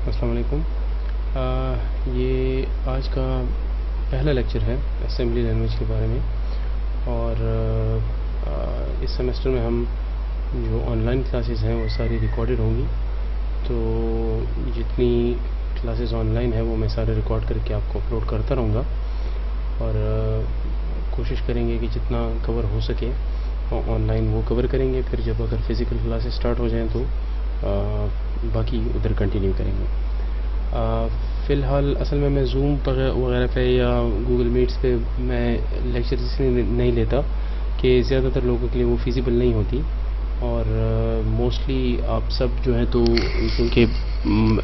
अस्सलाम वालेकुम। ये आज का पहला लेक्चर है असेंबली लैंग्वेज के बारे में। और इस सेमेस्टर में हम जो ऑनलाइन क्लासेस हैं वो सारी रिकॉर्डेड होंगी। तो जितनी क्लासेस ऑनलाइन है वो मैं सारे रिकॉर्ड करके आपको अपलोड करता रहूँगा और कोशिश करेंगे कि जितना कवर हो सके ऑनलाइन वो कवर करेंगे। फिर जब अगर फ़िज़िकल क्लासेस स्टार्ट हो जाएं तो बाकी उधर कंटिन्यू करेंगे। फ़िलहाल असल में मैं जूम वगैरह पे या गूगल मीट्स पे मैं लेक्चर इसलिए नहीं लेता कि ज़्यादातर लोगों के लिए वो फिजिबल नहीं होती। और मोस्टली आप सब जो है तो क्योंकि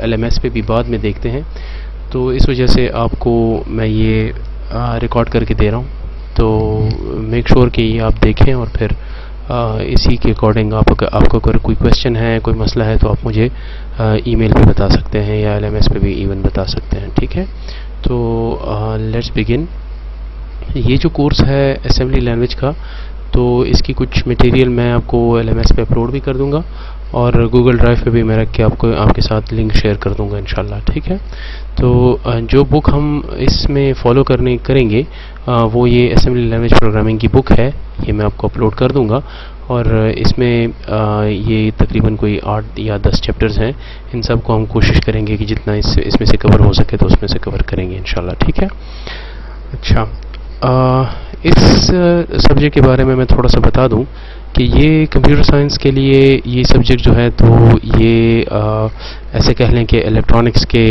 LMS पे भी बाद में देखते हैं, तो इस वजह से आपको मैं ये रिकॉर्ड करके दे रहा हूँ। तो मेक श्योर कि ये आप देखें और फिर इसी के अकॉर्डिंग आपको अगर कोई क्वेश्चन है, कोई मसला है, तो आप मुझे ईमेल पे बता सकते हैं या LMS पे भी इवन बता सकते हैं। ठीक है, तो लेट्स बिगिन। ये जो कोर्स है असेंबली लैंग्वेज का, तो इसकी कुछ मटेरियल मैं आपको LMS पे अपलोड भी कर दूंगा और गूगल ड्राइव पे भी मैं रख के आपके साथ लिंक शेयर कर दूंगा इंशाल्लाह। ठीक है, तो जो बुक हम इसमें फॉलो करेंगे वो ये असेंबली लैंग्वेज प्रोग्रामिंग की बुक है। ये मैं आपको अपलोड कर दूंगा और इसमें ये तकरीबन कोई 8 या 10 चैप्टर्स हैं। इन सब को हम कोशिश करेंगे कि जितना इसमें से कवर हो सके तो उसमें से कवर करेंगे इंशाल्लाह। ठीक है, अच्छा, इस सब्जेक्ट के बारे में मैं थोड़ा सा बता दूं कि ये कंप्यूटर साइंस के लिए ये सब्जेक्ट जो है तो ये ऐसे कह लें कि इलेक्ट्रॉनिक्स के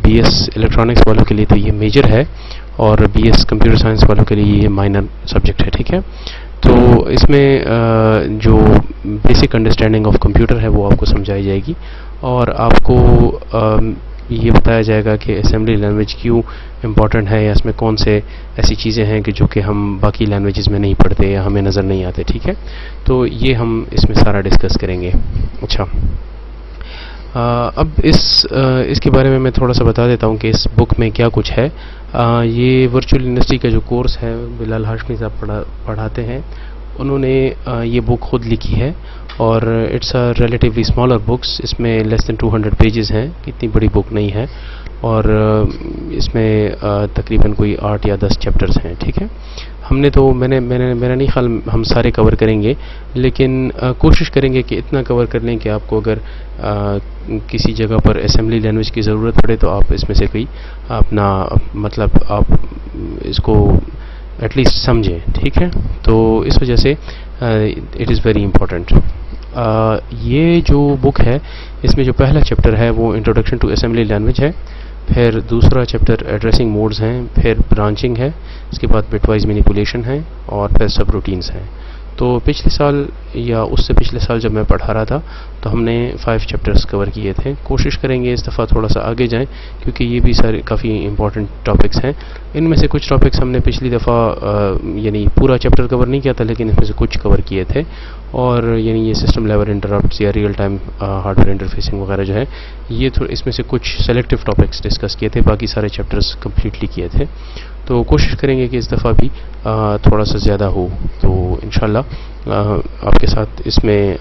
BS इलेक्ट्रॉनिक्स वालों के लिए तो ये मेजर है और BS कंप्यूटर साइंस वालों के लिए ये माइनर सब्जेक्ट है। ठीक है, तो इसमें जो बेसिक अंडरस्टैंडिंग ऑफ कंप्यूटर है वो आपको समझाई जाएगी और आपको ये बताया जाएगा कि असेंबली लैंग्वेज क्यों इम्पॉर्टेंट है या इसमें कौन से ऐसी चीज़ें हैं कि जो कि हम बाकी लैंग्वेजेस में नहीं पढ़ते या हमें नज़र नहीं आते। ठीक है, तो ये हम इसमें सारा डिस्कस करेंगे। अच्छा, अब इसके बारे में मैं थोड़ा सा बता देता हूँ कि इस बुक में क्या कुछ है। ये वर्चुअल यूनिवर्सिटी का जो कोर्स है बिलाल हाशमी साहब पढ़ाते हैं, उन्होंने ये बुक खुद लिखी है और it's a relatively smaller books. इसमें लेस देन 200 पेजेस हैं, इतनी बड़ी बुक नहीं है और इसमें तकरीबन कोई 8 या 10 चैप्टर्स हैं। ठीक है, हमने तो मेरा नहीं ख्याल हम सारे कवर करेंगे, लेकिन कोशिश करेंगे कि इतना कवर कर लें कि आपको अगर किसी जगह पर असेंबली लैंग्वेज की ज़रूरत पड़े तो आप इसमें से कोई अपना मतलब आप इसको एटलीस्ट समझें। ठीक है, तो इस वजह से इट इज़ वेरी इंपॉर्टेंट। ये जो बुक है इसमें जो पहला चैप्टर है वो इंट्रोडक्शन टू असेंबली लैंग्वेज है, फिर दूसरा चैप्टर एड्रेसिंग मोड्स हैं, फिर ब्रांचिंग है, इसके बाद बिटवाइज मैनिपुलेशन है और फिर सब रूटीन्स हैं। तो पिछले साल या उससे पिछले साल जब मैं पढ़ा रहा था तो हमने 5 चैप्टर्स कवर किए थे। कोशिश करेंगे इस दफ़ा थोड़ा सा आगे जाएं क्योंकि ये भी सारे काफ़ी इंपॉर्टेंट टॉपिक्स हैं। इनमें से कुछ टॉपिक्स हमने पिछली दफ़ा यानी पूरा चैप्टर कवर नहीं किया था, लेकिन इसमें से कुछ कवर किए थे। और यानी ये सिस्टम लेवल इंटरप्ट्स या रियल टाइम हार्डवेयर इंटरफेसिंग वगैरह जो है ये इसमें से कुछ सेलेक्टिव टॉपिक्स डिस्कस किए थे, बाकी सारे चैप्टर्स कम्प्लीटली किए थे। तो कोशिश करेंगे कि इस दफ़ा भी थोड़ा सा ज़्यादा हो, तो इंशाल्लाह आपके साथ इसमें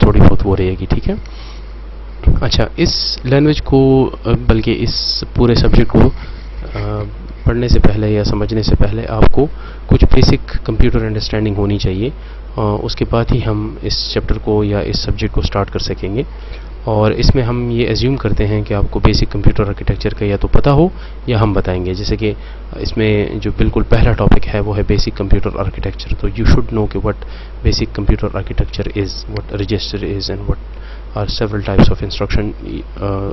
थोड़ी बहुत वो रहेगी। ठीक है, अच्छा, इस लैंग्वेज को बल्कि इस पूरे सब्जेक्ट को पढ़ने से पहले या समझने से पहले आपको कुछ बेसिक कंप्यूटर अंडरस्टैंडिंग होनी चाहिए। उसके बाद ही हम इस चैप्टर को या इस सब्जेक्ट को स्टार्ट कर सकेंगे। और इसमें हम ये एज्यूम करते हैं कि आपको बेसिक कंप्यूटर आर्किटेक्चर का या तो पता हो या हम बताएंगे। जैसे कि इसमें जो बिल्कुल पहला टॉपिक है वो है बेसिक कंप्यूटर आर्किटेक्चर। तो यू शुड नो कि what basic computer architecture is, what register is and what are several types of instruction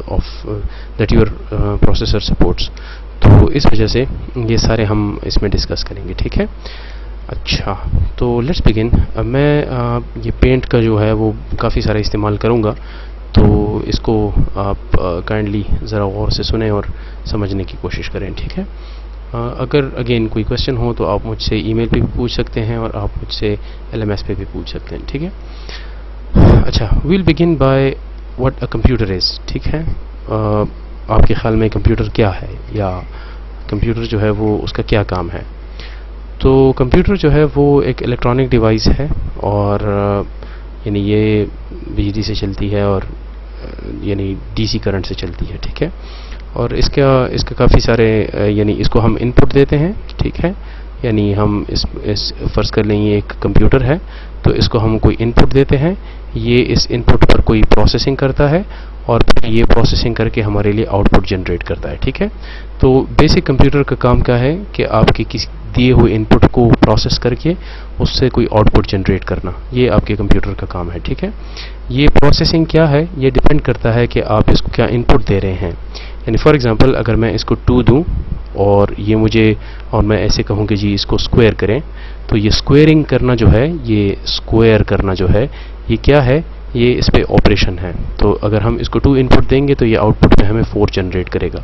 of that your processor supports. तो इस वजह से ये सारे हम इसमें डिस्कस करेंगे। ठीक है, अच्छा, तो लेट्स बिगिन। मैं ये पेंट का जो है वो काफ़ी सारा इस्तेमाल करूँगा, तो इसको आप काइंडली ज़रा गौर से सुने और समझने की कोशिश करें। ठीक है, अगर अगेन कोई क्वेश्चन हो तो आप मुझसे ईमेल पे भी पूछ सकते हैं और आप मुझसे LMS पे भी पूछ सकते हैं। ठीक है, अच्छा, we'll begin by what a computer is. ठीक है, आपके ख्याल में कंप्यूटर क्या है या कंप्यूटर जो है वो उसका क्या काम है? तो कंप्यूटर जो है वो एक इलेक्ट्रॉनिक डिवाइस है और यानी ये बिजली से चलती है और यानी डीसी करंट से चलती है, ठीक है। और इसका काफ़ी सारे यानी इसको हम इनपुट देते हैं, ठीक है। यानी हम इस फर्ज कर लें ये एक कंप्यूटर है, तो इसको हम कोई इनपुट देते हैं, ये इस इनपुट पर कोई प्रोसेसिंग करता है और फिर ये प्रोसेसिंग करके हमारे लिए आउटपुट जनरेट करता है, ठीक है। तो बेसिक कंप्यूटर का काम क्या है कि आपके किसी दिए हुए इनपुट को प्रोसेस करके उससे कोई आउटपुट जनरेट करना, ये आपके कंप्यूटर का काम है, ठीक है। ये प्रोसेसिंग क्या है, ये डिपेंड करता है कि आप इसको क्या इनपुट दे रहे हैं। यानी फॉर एग्जांपल अगर मैं इसको 2 दूं और ये मुझे और मैं ऐसे कहूँ कि जी इसको स्क्वायर करें, तो ये स्क्वायरिंग करना जो है, ये स्क्वायर करना जो है, ये क्या है, ये इस पे ऑपरेशन है। तो अगर हम इसको 2 इनपुट देंगे तो ये आउटपुट में हमें 4 जनरेट करेगा।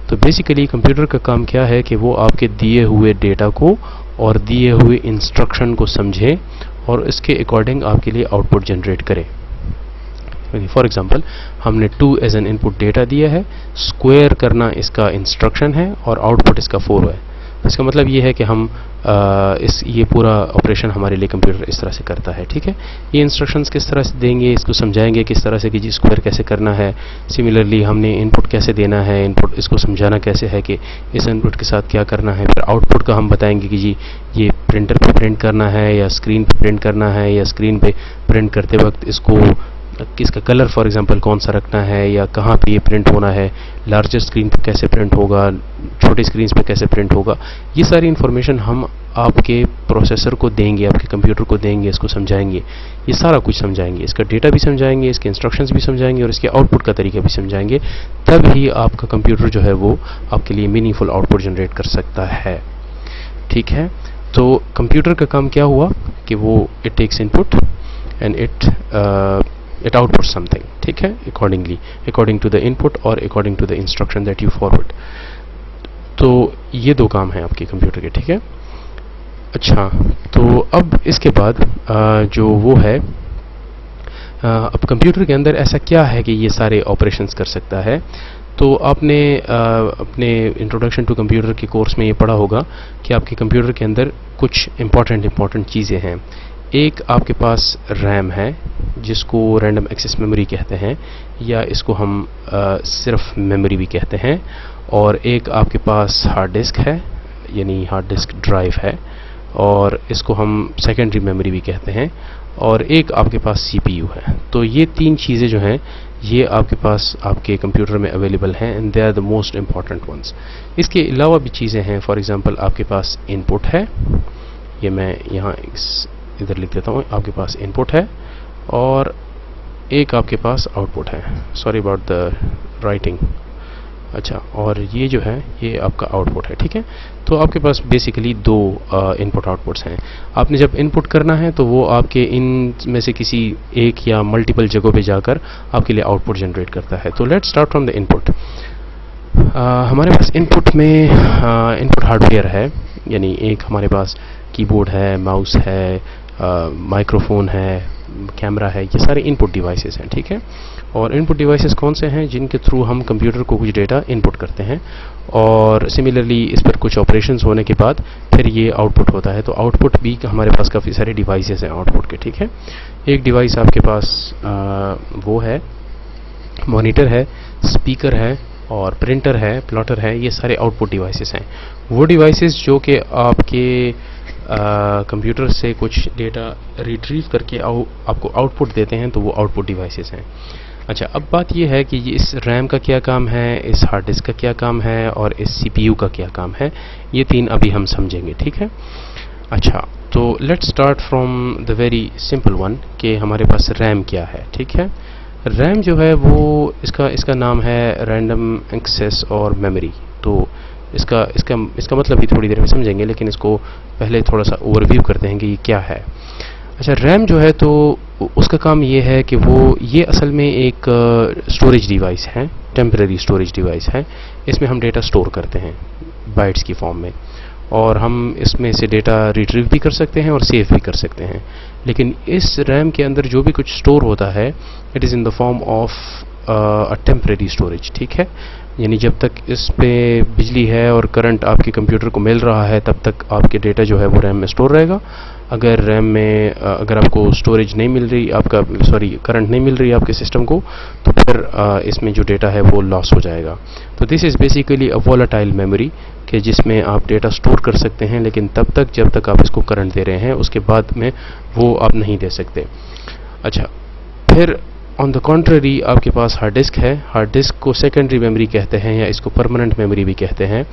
तो बेसिकली कंप्यूटर का काम क्या है कि वो आपके दिए हुए डेटा को और दिए हुए इंस्ट्रक्शन को समझे और इसके अकॉर्डिंग आपके लिए आउटपुट जनरेट करे। फॉर एग्जांपल हमने 2 एज एन इनपुट डेटा दिया है, स्क्वायर करना इसका इंस्ट्रक्शन है और आउटपुट इसका 4 है। इसका मतलब ये है कि हम ये पूरा ऑपरेशन हमारे लिए कंप्यूटर इस तरह से करता है, ठीक है। ये इंस्ट्रक्शंस किस तरह से देंगे, इसको समझाएंगे किस तरह से कि जी स्क्वायर कैसे करना है। सिमिलरली हमने इनपुट कैसे देना है, इनपुट इसको समझाना कैसे है कि इस इनपुट के साथ क्या करना है। फिर आउटपुट का हम बताएंगे कि जी ये प्रिंटर पे प्रिंट करना है या स्क्रीन पे प्रिंट करना है, या स्क्रीन पे प्रिंट करते वक्त इसको किसका कलर फॉर एग्जांपल कौन सा रखना है, या कहाँ पे ये प्रिंट होना है, लार्जर स्क्रीन पे कैसे प्रिंट होगा, छोटी स्क्रीन पे कैसे प्रिंट होगा। ये सारी इन्फॉर्मेशन हम आपके प्रोसेसर को देंगे, आपके कंप्यूटर को देंगे, इसको समझाएंगे, ये सारा कुछ समझाएंगे, इसका डेटा भी समझाएंगे, इसके इंस्ट्रक्शंस भी समझाएंगे और इसके आउटपुट का तरीका भी समझाएंगे। तब ही आपका कंप्यूटर जो है वो आपके लिए मीनिंगफुल आउटपुट जनरेट कर सकता है, ठीक है। तो कंप्यूटर का काम क्या हुआ कि वो it takes input and it outputs something, ठीक है, according to the input और according to the instruction that you forward। तो ये 2 काम हैं आपके कंप्यूटर के, ठीक है। अच्छा, तो अब इसके बाद जो वो है, अब कंप्यूटर के अंदर ऐसा क्या है कि ये सारे ऑपरेशंस कर सकता है। तो आपने अपने इंट्रोडक्शन टू कंप्यूटर के कोर्स में ये पढ़ा होगा कि आपके कंप्यूटर के अंदर कुछ इम्पॉर्टेंट चीज़ें हैं। एक आपके पास रैम है जिसको रैंडम एक्सेस मेमोरी कहते हैं, या इसको हम सिर्फ मेमोरी भी कहते हैं। और एक आपके पास हार्ड डिस्क है, यानी हार्ड डिस्क ड्राइव है, और इसको हम सेकेंडरी मेमोरी भी कहते हैं। और एक आपके पास सीपीयू है। तो ये 3 चीज़ें जो हैं ये आपके पास आपके कंप्यूटर में अवेलेबल हैं and they are the most important ones. इसके अलावा भी चीज़ें हैं, फॉर एग्जांपल आपके पास इनपुट है, ये मैं यहाँ इधर लिख देता हूँ, आपके पास इनपुट है और एक आपके पास आउटपुट है। Sorry about the writing. अच्छा, और ये जो है ये आपका आउटपुट है, ठीक है। तो आपके पास बेसिकली 2 इनपुट आउटपुट्स हैं। आपने जब इनपुट करना है तो वो आपके इन में से किसी एक या मल्टीपल जगहों पे जाकर आपके लिए आउटपुट जनरेट करता है। तो let's start from the input. हमारे पास इनपुट में इनपुट हार्डवेयर है, यानी एक हमारे पास कीबोर्ड है, माउस है, माइक्रोफोन है, कैमरा है, ये सारे इनपुट डिवाइसेस हैं, ठीक है। और इनपुट डिवाइसेस कौन से हैं, जिनके थ्रू हम कंप्यूटर को कुछ डेटा इनपुट करते हैं और सिमिलरली इस पर कुछ ऑपरेशंस होने के बाद फिर ये आउटपुट होता है। तो आउटपुट भी हमारे पास काफ़ी सारे डिवाइसेस हैं आउटपुट के, ठीक है। एक डिवाइस आपके पास वो है, मॉनिटर है, स्पीकर है और प्रिंटर है, प्लॉटर है, ये सारे आउटपुट डिवाइसेस हैं। वो डिवाइसेस जो कि आपके कंप्यूटर से कुछ डेटा रिट्रीव करके आपको आउटपुट देते हैं, तो वो आउटपुट डिवाइसेस हैं। अच्छा, अब बात ये है कि इस रैम का क्या काम है, इस हार्ड डिस्क का क्या काम है और इस सीपीयू का क्या काम है, ये 3 अभी हम समझेंगे, ठीक है। अच्छा, तो let's start from the very simple one कि हमारे पास रैम क्या है, ठीक है। रैम जो है वो इसका नाम है रैंडम एक्सेस और मेमोरी। तो इसका मतलब भी थोड़ी देर में समझेंगे, लेकिन इसको पहले थोड़ा सा ओवरव्यू करते हैं कि ये क्या है। अच्छा, रैम जो है तो उसका काम ये है कि ये असल में एक स्टोरेज डिवाइस है, टेम्परेरी स्टोरेज डिवाइस है। इसमें हम डेटा स्टोर करते हैं बाइट्स की फॉर्म में, और हम इसमें से डेटा रिट्रीव भी कर सकते हैं और सेव भी कर सकते हैं। लेकिन इस रैम के अंदर जो भी कुछ स्टोर होता है, it is in the form of a temporary storage, ठीक है। यानी जब तक इस पे बिजली है और करंट आपके कंप्यूटर को मिल रहा है, तब तक आपके डेटा जो है वो रैम में स्टोर रहेगा। अगर रैम में अगर आपको स्टोरेज नहीं मिल रही, आपका करंट नहीं मिल रही आपके सिस्टम को, तो फिर इसमें जो डेटा है वो लॉस हो जाएगा। तो this is basically a volatile memory कि जिसमें आप डेटा स्टोर कर सकते हैं, लेकिन तब तक जब तक आप इसको करंट दे रहे हैं, उसके बाद में वो आप नहीं दे सकते। अच्छा, फिर ऑन द कॉन्ट्ररी आपके पास हार्ड डिस्क है। हार्ड डिस्क को सेकेंडरी मेमोरी कहते हैं या इसको परमानेंट मेमोरी भी कहते हैं,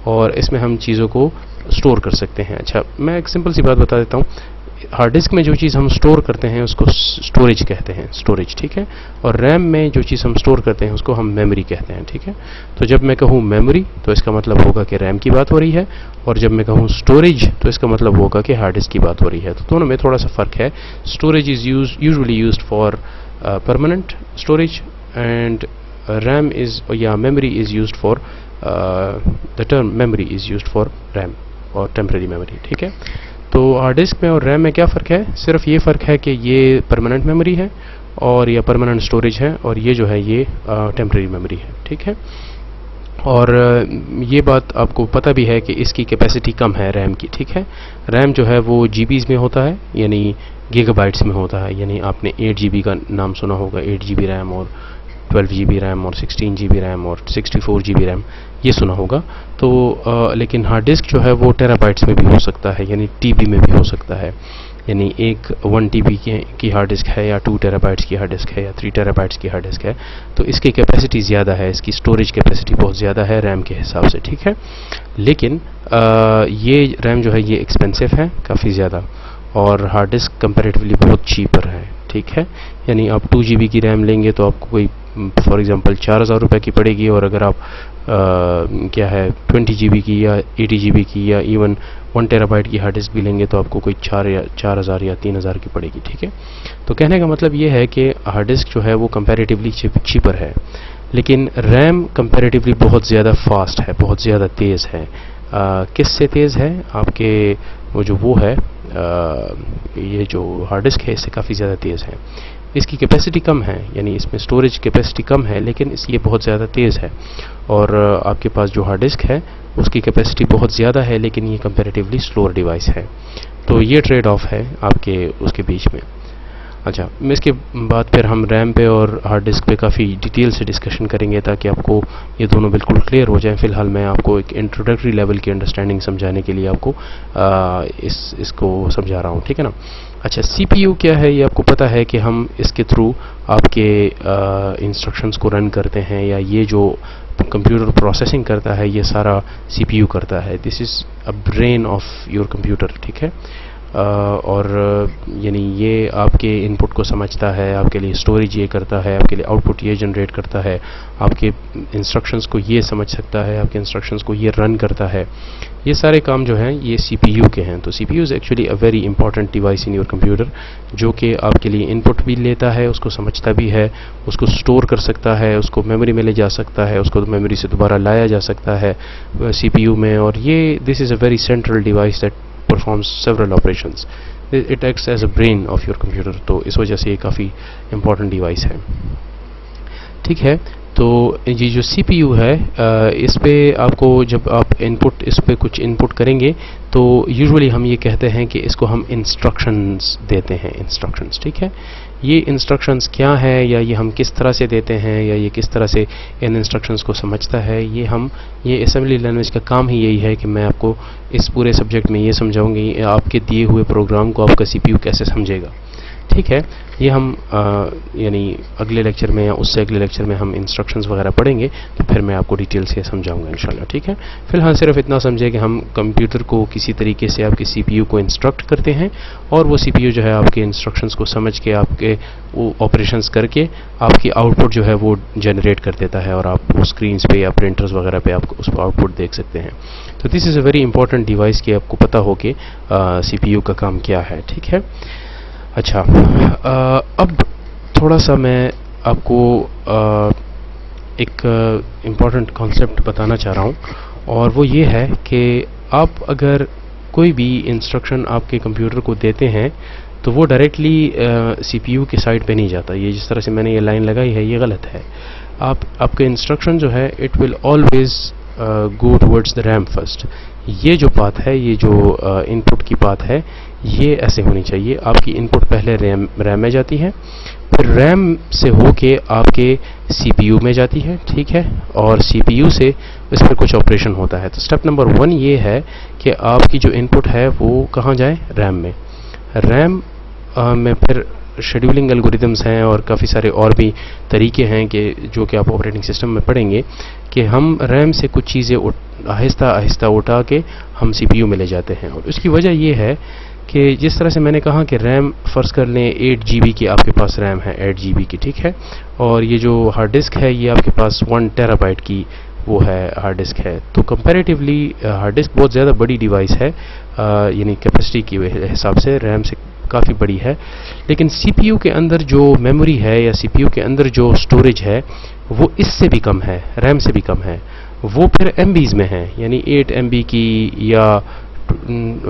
और इसमें हम चीज़ों को स्टोर कर सकते हैं। अच्छा, मैं एक सिंपल सी बात बता देता हूँ। हार्ड डिस्क में जो चीज़ हम स्टोर करते हैं उसको स्टोरेज कहते हैं, स्टोरेज, ठीक है। और रैम में जो चीज़ हम स्टोर करते हैं उसको हम मेमोरी कहते हैं, ठीक है। तो जब मैं कहूँ मेमोरी तो इसका मतलब होगा कि रैम की बात हो रही है, और जब मैं कहूँ स्टोरेज तो इसका मतलब होगा कि हार्ड डिस्क की बात हो रही है। तो दोनों में थोड़ा सा फ़र्क है। Storage is usually used for permanent storage, and RAM is memory is used for the term memory is used for RAM और temporary memory, ठीक है। तो हार्ड डिस्क में और रैम में क्या फ़र्क है? सिर्फ ये फ़र्क है कि ये परमानेंट मेमोरी है और या परमानेंट स्टोरेज है, और ये जो है ये टेम्परेरी मेमोरी है, ठीक है। और ये बात आपको पता भी है कि इसकी कैपेसिटी कम है रैम की, ठीक है। रैम जो है वो जीबीज़ में होता है, यानी गीगाबाइट्स में होता है। यानी आपने 8 GB का नाम सुना होगा, 8 GB रैम और 12 GB रैम और 16 GB रैम और 64 GB रैम, ये सुना होगा। तो लेकिन हार्ड डिस्क जो है वो टेराबाइट्स में भी हो सकता है, यानी TB में भी हो सकता है। यानी एक 1 TB की हार्ड डिस्क है, या 2 टेराबाइट्स की हार्ड डिस्क है, या 3 टेराबाइट्स की हार्ड डिस्क है। तो इसकी कैपेसिटी ज़्यादा है, इसकी स्टोरेज कैपेसिटी बहुत ज़्यादा है रैम के हिसाब से, ठीक है। लेकिन ये रैम जो है ये एक्सपेंसिव है काफ़ी ज़्यादा, और हार्ड डिस्क कंपैरेटिवली बहुत चीपर है, ठीक है। यानी आप 2 GB की रैम लेंगे तो आपको कोई फॉर एग्जांपल 4000 रुपये की पड़ेगी, और अगर आप क्या है 20 GB की या 80 GB की या इवन 1 टेराबाइट की हार्ड डिस्क भी लेंगे तो आपको कोई 4000 या 3000 की पड़ेगी, ठीक है। तो कहने का मतलब ये है कि हार्ड डिस्क जो है वो कंपैरेटिवली चीपर है, लेकिन रैम कंपैरेटिवली बहुत ज़्यादा फास्ट है, बहुत ज़्यादा तेज़ है। किससे तेज़ है? आपके वो है ये जो हार्ड डिस्क है इससे काफ़ी ज़्यादा तेज़ है। इसकी कैपेसिटी कम है, यानी इसमें स्टोरेज कैपेसिटी कम है, लेकिन ये बहुत ज़्यादा तेज़ है। और आपके पास जो हार्ड डिस्क है उसकी कैपेसिटी बहुत ज़्यादा है, लेकिन ये कंपैरेटिवली स्लोअर डिवाइस है। तो ये ट्रेड ऑफ है आपके उसके बीच में। अच्छा, इसके बाद फिर हम रैम पे और हार्ड डिस्क पे काफ़ी डिटेल से डिस्कशन करेंगे, ताकि आपको ये दोनों बिल्कुल क्लियर हो जाएं। फ़िलहाल मैं आपको एक इंट्रोडक्टरी लेवल की अंडरस्टैंडिंग समझाने के लिए आपको इसको समझा रहा हूँ, ठीक है ना। अच्छा, CPU क्या है? ये आपको पता है कि हम इसके थ्रू आपके इंस्ट्रक्शंस को रन करते हैं, या ये जो कंप्यूटर प्रोसेसिंग करता है ये सारा CPU करता है। This is a brain of your computer, ठीक है। और यानी ये आपके इनपुट को समझता है, आपके लिए स्टोरेज ये करता है, आपके लिए आउटपुट ये जनरेट करता है, आपके इंस्ट्रक्शंस को ये समझ सकता है, आपके इंस्ट्रक्शंस को ये रन करता है। ये सारे काम जो हैं ये CPU के हैं। तो CPU is actually a very important device in your computer, जो कि आपके लिए इनपुट भी लेता है, उसको समझता भी है, उसको स्टोर कर सकता है, उसको मेमोरी में ले जा सकता है, उसको मेमोरी से दोबारा लाया जा सकता है CPU में। और ये this is a very central device that performs several operations. It acts as a brain of your computer. तो इस वजह से ये काफ़ी important device है, ठीक है। तो ये जो CPU है इस पे आपको जब आप इस पे कुछ इनपुट करेंगे तो यूजुअली हम ये कहते हैं कि इसको हम इंस्ट्रक्शंस देते हैं, इंस्ट्रक्शंस, ठीक है। ये इंस्ट्रक्शंस क्या है, या ये हम किस तरह से देते हैं, या ये किस तरह से इन इंस्ट्रक्शंस को समझता है, ये असेंबली लैंग्वेज का काम ही यही है कि मैं आपको इस पूरे सब्जेक्ट में ये समझाऊंगी आपके दिए हुए प्रोग्राम को आपका CPU कैसे समझेगा, ठीक है। ये हम यानी अगले लेक्चर में या उससे अगले लेक्चर में हम इंस्ट्रक्शंस वगैरह पढ़ेंगे, तो फिर मैं आपको डिटेल से समझाऊंगा इंशाल्लाह, ठीक है। फिलहाल सिर्फ इतना समझे कि हम कंप्यूटर को किसी तरीके से आपके CPU को इंस्ट्रक्ट करते हैं, और वो CPU जो है आपके इंस्ट्रक्शंस को समझ के आपके वो ऑपरेशंस करके आपकी आउटपुट जो है वो जनरेट कर देता है, और आप वो स्क्रीन्स पे या प्रिंटर्स वगैरह पे आप उसको आउटपुट देख सकते हैं। तो this is a very important device कि आपको पता हो कि CPU का काम क्या है, ठीक है। अच्छा, अब थोड़ा सा मैं आपको एक इम्पॉर्टेंट कॉन्सेप्ट बताना चाह रहा हूँ, और वो ये है कि आप अगर कोई भी इंस्ट्रक्शन आपके कंप्यूटर को देते हैं तो वो डायरेक्टली CPU की साइड पे नहीं जाता। ये जिस तरह से मैंने ये लाइन लगाई है ये गलत है। आपके इंस्ट्रक्शन जो है it will always go towards the RAM first. ये जो बात है, ये जो इनपुट की बात है, ये ऐसे होनी चाहिए। आपकी इनपुट पहले रैम में जाती है, फिर रैम से होके आपके सीपीयू में जाती है, ठीक है, और सीपीयू से इस पर कुछ ऑपरेशन होता है। तो स्टेप नंबर 1 ये है कि आपकी जो इनपुट है वो कहाँ जाए, रैम में। रैम में फिर शेड्यूलिंग एल्गोरिदम्स हैं और काफ़ी सारे और भी तरीके हैं कि जो कि आप ऑपरेटिंग सिस्टम में पढ़ेंगे कि हम रैम से कुछ चीज़ें आहिस्ता आहिस्ता उठा के हम सीपीयू में ले जाते हैं। और उसकी वजह ये है कि जिस तरह से मैंने कहा कि रैम फ़र्ज़ कर लें 8 GB की आपके पास रैम है, 8 GB की, ठीक है, और ये जो हार्ड डिस्क है ये आपके पास 1 TB की वो है हार्ड डिस्क है। तो कंपैरेटिवली हार्ड डिस्क बहुत ज़्यादा बड़ी डिवाइस है, यानी कैपेसिटी की हिसाब से रैम से काफ़ी बड़ी है। लेकिन सीपीयू के अंदर जो मेमोरी है या सीपीयू के अंदर जो स्टोरेज है वो इससे भी कम है, रैम से भी कम है। वो फिर MBs में है, यानी 8 MB की या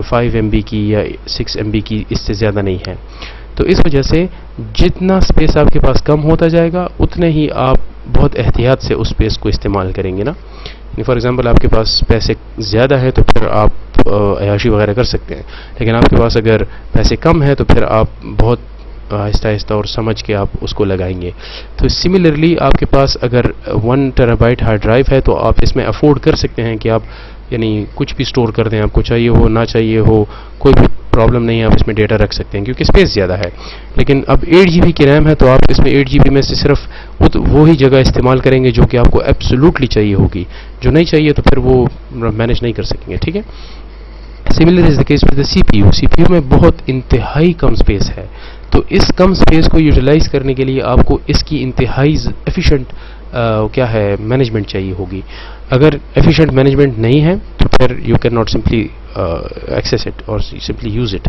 5 MB की या 6 MB की, इससे ज़्यादा नहीं है। तो इस वजह से जितना स्पेस आपके पास कम होता जाएगा उतने ही आप बहुत एहतियात से उस स्पेस को इस्तेमाल करेंगे ना। फॉर एग्ज़ाम्पल आपके पास पैसे ज़्यादा है तो फिर आप अयाशी वगैरह कर सकते हैं, लेकिन आपके पास अगर पैसे कम है तो फिर आप बहुत आहिस्ता आहिस्ता और समझ के आप उसको लगाएंगे। तो सिमिलरली आपके पास अगर 1 TB हार्ड ड्राइव है तो आप इसमें अफोर्ड कर सकते हैं कि आप यानी कुछ भी स्टोर कर दें, आपको चाहिए हो ना चाहिए हो कोई भी प्रॉब्लम नहीं है, आप इसमें डेटा रख सकते हैं क्योंकि स्पेस ज़्यादा है। लेकिन अब 8 GB की रैम है तो आप इसमें 8 GB में से सिर्फ वो ही जगह इस्तेमाल करेंगे जो कि आपको एब्सोल्युटली चाहिए होगी, जो नहीं चाहिए तो फिर वो मैनेज नहीं कर सकेंगे, ठीक है। Similar is the case with the CPU. CPU में बहुत इंतहाई कम स्पेस है, तो इस कम स्पेस को यूटिलाइज करने के लिए आपको इसकी इंतहाई एफिशिएंट क्या है मैनेजमेंट चाहिए होगी। अगर एफिशिएंट मैनेजमेंट नहीं है तो फिर you can not simply access it और सिंपली यूज़ इट।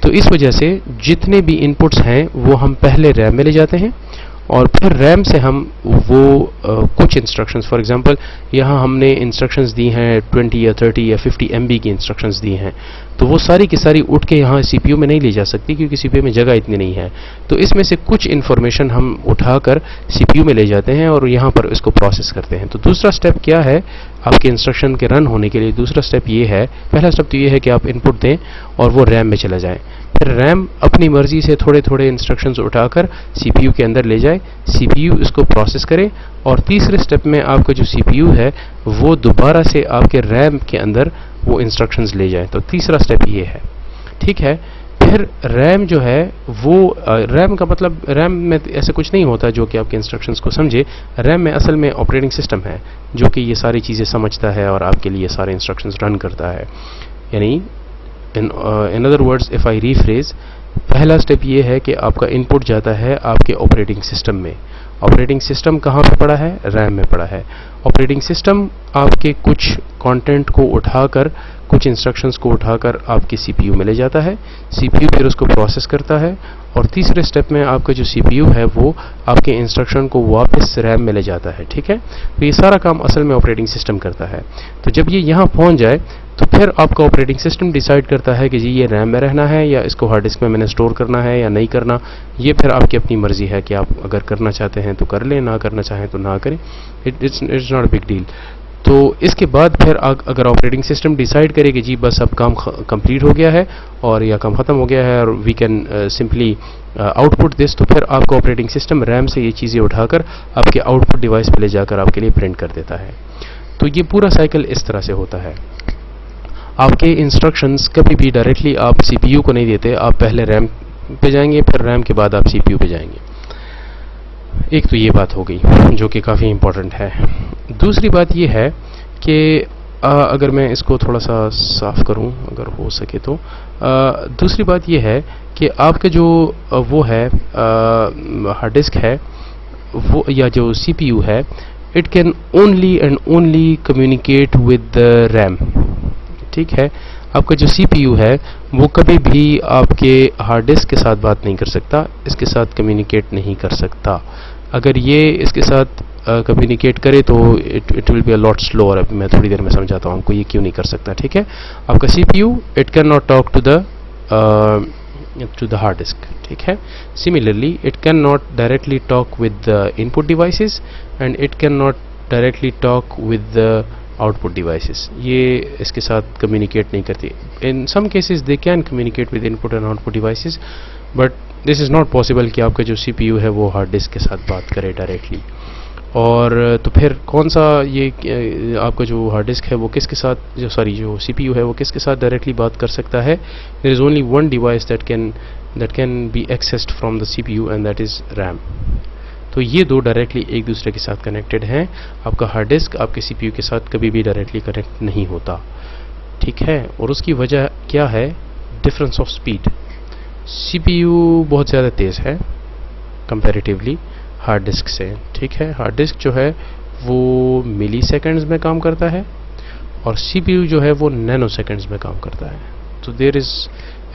तो इस वजह से जितने भी इनपुट्स हैं वो हम पहले रैम में ले जाते हैं और फिर रैम से हम वो कुछ इंस्ट्रक्शंस, फॉर एग्जांपल यहाँ हमने इंस्ट्रक्शंस दी हैं 20 या 30 या 50 MB की इंस्ट्रक्शंस दी हैं, तो वो सारी की सारी उठ के यहाँ सीपीयू में नहीं ली जा सकती क्योंकि सीपीयू में जगह इतनी नहीं है। तो इसमें से कुछ इन्फॉर्मेशन हम उठाकर सीपीयू में ले जाते हैं और यहाँ पर इसको प्रोसेस करते हैं। तो दूसरा स्टेप क्या है आपके इंस्ट्रक्शन के रन होने के लिए? दूसरा स्टेप ये है, पहला स्टेप तो ये है कि आप इनपुट दें और वो रैम में चला जाए। फिर रैम अपनी मर्जी से थोड़े थोड़े इंस्ट्रक्शंस उठाकर सीपीयू के अंदर ले जाए, सीपीयू इसको प्रोसेस करे और तीसरे स्टेप में आपका जो सीपीयू है वो दोबारा से आपके रैम के अंदर वो इंस्ट्रक्शंस ले जाए। तो तीसरा स्टेप ये है, ठीक है। फिर रैम जो है वो रैम का मतलब रैम में ऐसा कुछ नहीं होता जो कि आपके इंस्ट्रक्शंस को समझे। रैम में असल में ऑपरेटिंग सिस्टम है जो कि ये सारी चीज़ें समझता है और आपके लिए सारे इंस्ट्रक्शंस रन करता है। यानी in other words if I rephrase, पहला स्टेप ये है कि आपका इनपुट जाता है आपके ऑपरेटिंग सिस्टम में। ऑपरेटिंग सिस्टम कहाँ पे पड़ा है? रैम में पड़ा है। ऑपरेटिंग सिस्टम आपके कुछ कंटेंट को उठाकर, कुछ इंस्ट्रक्शंस को उठाकर आपके सीपीयू में ले जाता है, सीपीयू फिर उसको प्रोसेस करता है और तीसरे स्टेप में आपका जो सीपीयू है वो आपके इंस्ट्रक्शन को वापस रैम में ले जाता है, ठीक है। तो ये सारा काम असल में ऑपरेटिंग सिस्टम करता है। तो जब ये यहाँ पहुँच जाए तो फिर आपका ऑपरेटिंग सिस्टम डिसाइड करता है कि जी ये रैम में रहना है या इसको हार्ड डिस्क में मैंने स्टोर करना है या नहीं करना। ये फिर आपकी अपनी मर्जी है कि आप अगर करना चाहते हैं तो कर लें, ना करना चाहें तो ना करें। It's not a big deal. तो इसके बाद फिर अगर ऑपरेटिंग सिस्टम डिसाइड करे कि जी बस अब काम कंप्लीट हो गया है और या काम ख़त्म हो गया है और we can simply output this, तो फिर आपका ऑपरेटिंग सिस्टम रैम से ये चीज़ें उठाकर आपके आउटपुट डिवाइस पर ले जाकर आपके लिए प्रिंट कर देता है। तो ये पूरा साइकिल इस तरह से होता है। आपके इंस्ट्रक्शंस कभी भी डायरेक्टली आप सीपीयू को नहीं देते, आप पहले रैम पे जाएंगे फिर रैम के बाद आप सीपीयू पे जाएंगे। एक तो ये बात हो गई जो कि काफ़ी इम्पोर्टेंट है। दूसरी बात ये है कि अगर मैं इसको थोड़ा सा साफ़ करूं अगर हो सके तो, दूसरी बात ये है कि आपके जो वो है हार्ड डिस्क है वो या जो सीपीयू है, it can only and only communicate with the RAM, ठीक है। आपका जो सीपीयू है वो कभी भी आपके हार्ड डिस्क के साथ बात नहीं कर सकता, इसके साथ कम्युनिकेट नहीं कर सकता। अगर ये इसके साथ कम्युनिकेट करे तो it will be a lot slower. अब मैं थोड़ी देर में समझाता हूँ आपको ये क्यों नहीं कर सकता, ठीक है। आपका CPU it can not talk to the hard disk, ठीक है। Similarly it can not directly talk with the input devices and it can not directly talk with the output devices, ये इसके साथ कम्युनिकेट नहीं करती। In some cases they can communicate with input and output devices, but this is not possible कि आपका जो CPU है वो हार्ड डिस्क के साथ बात करे डायरेक्टली। और तो फिर कौन सा ये आपका जो हार्ड डिस्क है वो किसके साथ, जो CPU है वो किसके साथ डायरेक्टली बात कर सकता है? There is only one device that can be accessed from the CPU and that is RAM. तो ये दो डायरेक्टली एक दूसरे के साथ कनेक्टेड हैं। आपका हार्ड डिस्क आपके CPU के साथ कभी भी डायरेक्टली कनेक्ट नहीं होता, ठीक है। और उसकी वजह क्या है? Difference of speed. CPU बहुत ज़्यादा तेज़ है कंपैरेटिवली हार्ड डिस्क से, ठीक है। हार्ड डिस्क जो है वो मिली सेकेंड्स में काम करता है और CPU जो है वो नैनो सेकेंड्स में काम करता है। तो देयर इज़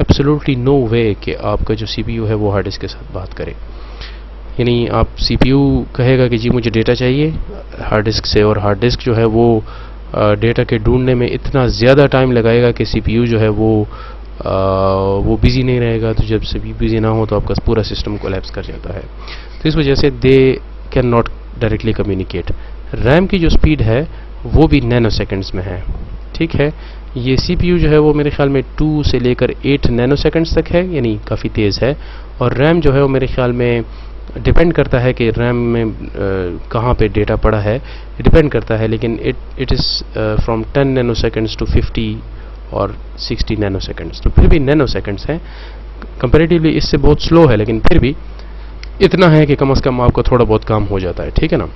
एब्सोल्युटली नो वे कि आपका जो CPU है वो हार्ड डिस्क के साथ बात करे। यानी आप CPU कहेगा कि जी मुझे डेटा चाहिए हार्ड डिस्क से, और हार्ड डिस्क जो है वो डेटा के ढूंढने में इतना ज़्यादा टाइम लगाएगा कि CPU जो है वो बिज़ी नहीं रहेगा। तो जब CPU बिज़ी ना हो तो आपका पूरा सिस्टम कोलैप्स कर जाता है। तो इस वजह से they can not directly communicate. RAM की जो स्पीड है वो भी नैनो सेकेंड्स में है, ठीक है। ये CPU जो है वो मेरे ख्याल में 2 से लेकर 8 नैनो सेकेंड्स तक है, यानी काफ़ी तेज़ है। और रैम जो है वो मेरे ख्याल में डिपेंड करता है कि रैम में कहाँ पे डेटा पड़ा है, डिपेंड करता है, लेकिन it is from 10 nanoseconds to 50 और 60 नैनो सेकेंड्स। तो फिर भी नैनो सेकेंड्स हैं, कंपैरेटिवली इससे बहुत स्लो है, लेकिन फिर भी इतना है कि कम से कम आपको थोड़ा बहुत काम हो जाता है, ठीक है ना।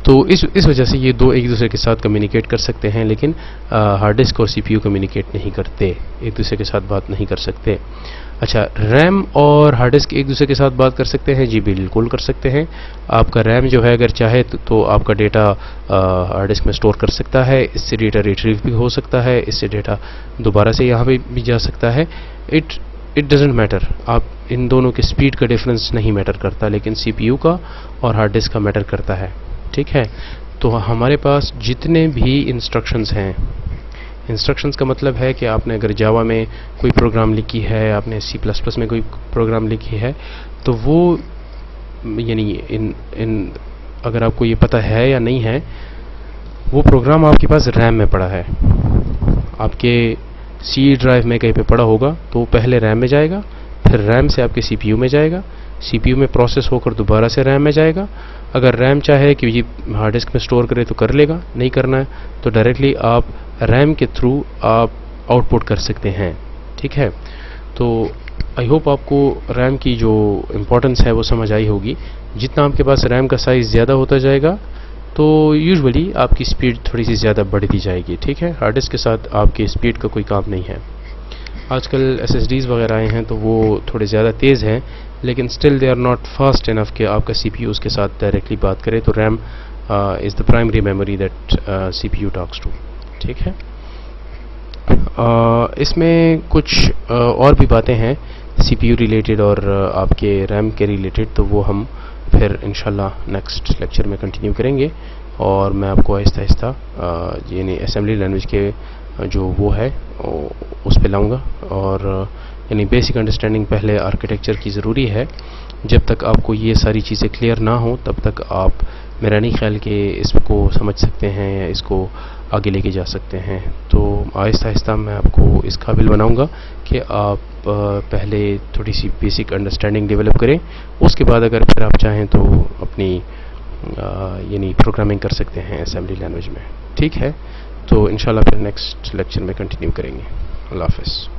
तो इस वजह से ये दो एक दूसरे के साथ कम्युनिकेट कर सकते हैं, लेकिन हार्ड डिस्क और CPU कम्युनिकेट नहीं करते, एक दूसरे के साथ बात नहीं कर सकते। अच्छा, रैम और हार्ड डिस्क एक दूसरे के साथ बात कर सकते हैं? जी बिल्कुल कर सकते हैं। आपका रैम जो है अगर चाहे तो आपका डेटा हार्ड डिस्क में स्टोर कर सकता है, इससे डेटा रिट्रीव भी हो सकता है, इससे डेटा दोबारा से यहाँ पे भी जा सकता है। इट डजेंट मैटर, आप इन दोनों के स्पीड का डिफरेंस नहीं मैटर करता, लेकिन CPU का और हार्ड डिस्क का मैटर करता है, ठीक है। तो हमारे पास जितने भी इंस्ट्रक्शंस हैं, इंस्ट्रक्शंस का मतलब है कि आपने अगर जावा में कोई प्रोग्राम लिखी है, आपने C++ में कोई प्रोग्राम लिखी है, तो वो यानी इन अगर आपको ये पता है या नहीं है, वो प्रोग्राम आपके पास रैम में पड़ा है, आपके C ड्राइव में कहीं पे पड़ा होगा, तो पहले रैम में जाएगा, फिर रैम से आपके CPU में जाएगा, CPU में प्रोसेस होकर दोबारा से रैम में जाएगा। अगर रैम चाहे कि ये हार्ड डिस्क में स्टोर करे तो कर लेगा, नहीं करना है तो डायरेक्टली आप रैम के थ्रू आप आउटपुट कर सकते हैं, ठीक है। तो आई होप आपको रैम की जो इम्पोर्टेंस है वो समझ आई होगी। जितना आपके पास रैम का साइज़ ज़्यादा होता जाएगा तो यूजुअली आपकी स्पीड थोड़ी सी ज़्यादा बढ़ती जाएगी, ठीक है। हार्ड डिस्क के साथ आपकी स्पीड का कोई काम नहीं है। आजकल SSDs वगैरह आए हैं तो वो थोड़े ज़्यादा तेज़ हैं, लेकिन still they are not fast enough कि आपका CPU उसके साथ डायरेक्टली बात करे। तो RAM is the primary memory that CPU talks to, ठीक है। इसमें कुछ और भी बातें हैं CPU रिलेटेड और आपके रैम के रिलेटेड, तो वो हम फिर इंशाल्लाह नेक्स्ट लेक्चर में कंटिन्यू करेंगे। और मैं आपको आहिस्ता आहिस्ता यानी असेंबली लैंग्वेज के जो वो है उस पे लाऊंगा। और यानी बेसिक अंडरस्टैंडिंग पहले आर्किटेक्चर की ज़रूरी है। जब तक आपको ये सारी चीज़ें क्लियर ना हो तब तक आप मेरा नहीं ख्याल कि इसको समझ सकते हैं या इसको आगे लेके जा सकते हैं। तो आहिस्ता आहिस्ता मैं आपको इस काबिल बनाऊंगा कि आप पहले थोड़ी सी बेसिक अंडरस्टैंडिंग डेवलप करें, उसके बाद अगर फिर आप चाहें तो अपनी यानी प्रोग्रामिंग कर सकते हैं असेंबली लैंग्वेज में, ठीक है। तो इंशाल्लाह फिर नेक्स्ट लेक्चर में कंटिन्यू करेंगे। अल्लाह हाफ़िज़।